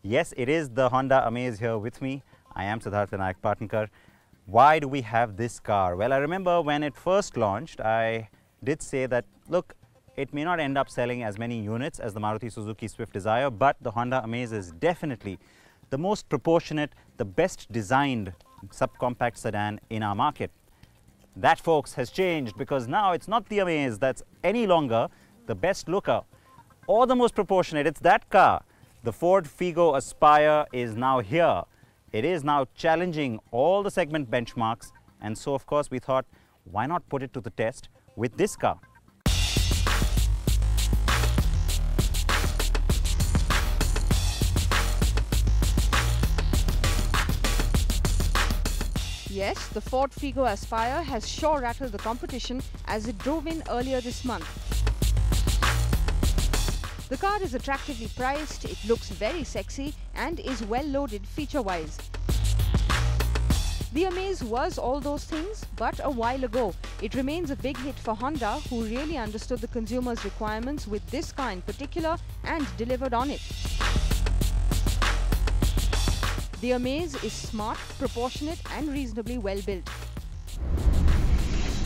Yes, it is the Honda Amaze here with me. I am Siddharth Vinayak Patnankar. Why do we have this car? Well, I remember when it first launched, I did say that, look, it may not end up selling as many units as the Maruti Suzuki Swift Desire, but the Honda Amaze is definitely the most proportionate, the best designed subcompact sedan in our market. That, folks, has changed because now it's not the Amaze that's any longer the best looker or the most proportionate. It's that car. The Ford Figo Aspire is now here. It is now challenging all the segment benchmarks, and so of course we thought, why not put it to the test with this car? Yes, the Ford Figo Aspire has sure rattled the competition as it drove in earlier this month. The car is attractively priced, it looks very sexy and is well loaded feature-wise. The Amaze was all those things, but a while ago. It remains a big hit for Honda, who really understood the consumer's requirements with this car in particular and delivered on it. The Amaze is smart, proportionate and reasonably well built.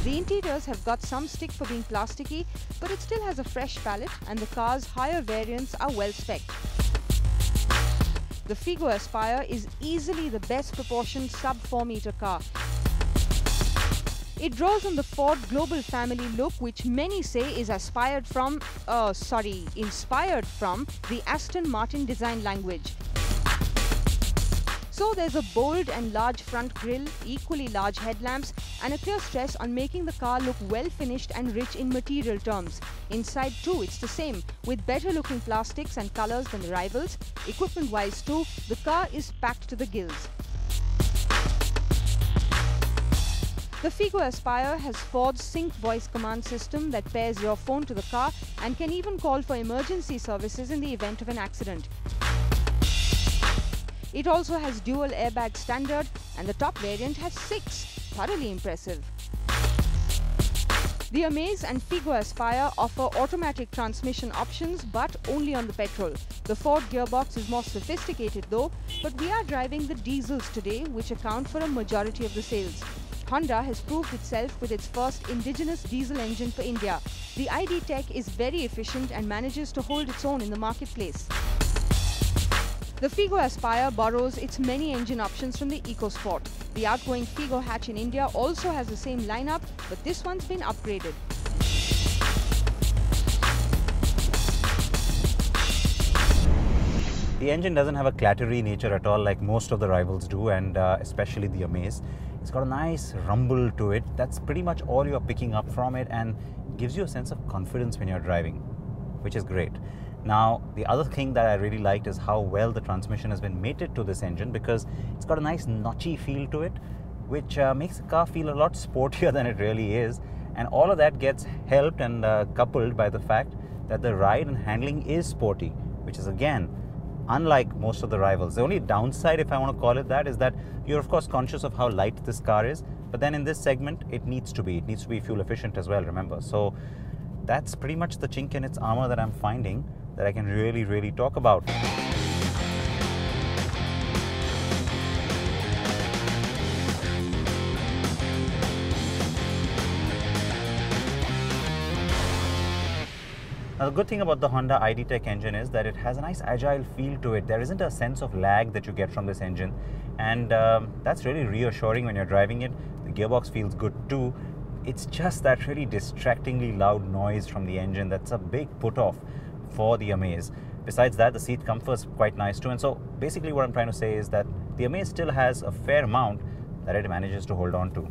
The interiors have got some stick for being plasticky, but it still has a fresh palette and the car's higher variants are well spec'd. The Figo Aspire is easily the best proportioned sub-4 meter car. It draws on the Ford Global Family look, which many say is inspired from the Aston Martin design language. So there's a bold and large front grille, equally large headlamps and a clear stress on making the car look well finished and rich in material terms. Inside too, it's the same, with better looking plastics and colors than the rivals. Equipment wise too, the car is packed to the gills. The Figo Aspire has Ford's Sync voice command system that pairs your phone to the car and can even call for emergency services in the event of an accident. It also has dual airbag standard and the top variant has 6. Thoroughly impressive. The Amaze and Figo Aspire offer automatic transmission options, but only on the petrol. The Ford gearbox is more sophisticated though, but we are driving the diesels today, which account for a majority of the sales. Honda has proved itself with its first indigenous diesel engine for India. The ID Tech is very efficient and manages to hold its own in the marketplace. The Figo Aspire borrows its many engine options from the EcoSport. The outgoing Figo hatch in India also has the same lineup, but this one's been upgraded. The engine doesn't have a clattery nature at all like most of the rivals do, and especially the Amaze. It's got a nice rumble to it. That's pretty much all you're picking up from it and gives you a sense of confidence when you're driving, which is great. Now, the other thing that I really liked is how well the transmission has been mated to this engine, because it's got a nice notchy feel to it, which makes the car feel a lot sportier than it really is. And all of that gets helped and coupled by the fact that the ride and handling is sporty, which is again, unlike most of the rivals. The only downside, if I want to call it that, is that you're of course conscious of how light this car is, but then in this segment, it needs to be fuel efficient as well, remember. So that's pretty much the chink in its armor that I'm finding that I can really talk about. Now, the good thing about the Honda ID Tech engine is that it has a nice agile feel to it. There isn't a sense of lag that you get from this engine, and that's really reassuring when you're driving it. The gearbox feels good too. It's just that really distractingly loud noise from the engine that's a big put-off for the Amaze. Besides that, the seat comfort is quite nice too, and so basically what I'm trying to say is that the Amaze still has a fair amount that it manages to hold on to.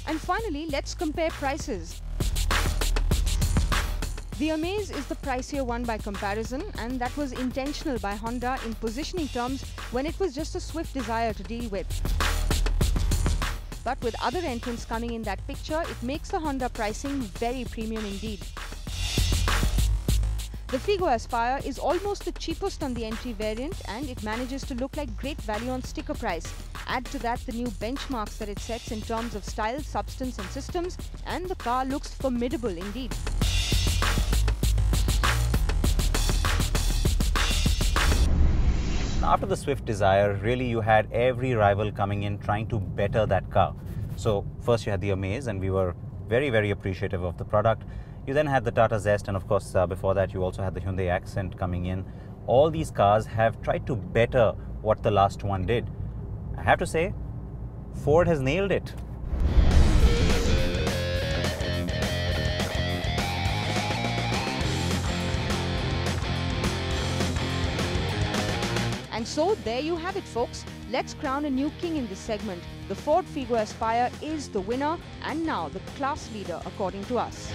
And finally, let's compare prices. The Amaze is the pricier one by comparison, and that was intentional by Honda in positioning terms when it was just a Swift Desire to deal with. But with other entrants coming in that picture, it makes the Honda pricing very premium indeed. The Figo Aspire is almost the cheapest on the entry variant, and it manages to look like great value on sticker price. Add to that the new benchmarks that it sets in terms of style, substance and systems, and the car looks formidable indeed. after the Swift Desire, really you had every rival coming in trying to better that car. So first you had the Amaze, and we were very, very appreciative of the product. You then had the Tata Zest, and of course before that you also had the Hyundai Accent coming in. All these cars have tried to better what the last one did. I have to say, Ford has nailed it. And so there you have it, folks. Let's crown a new king in this segment. The Ford Figo Aspire is the winner and now the class leader according to us.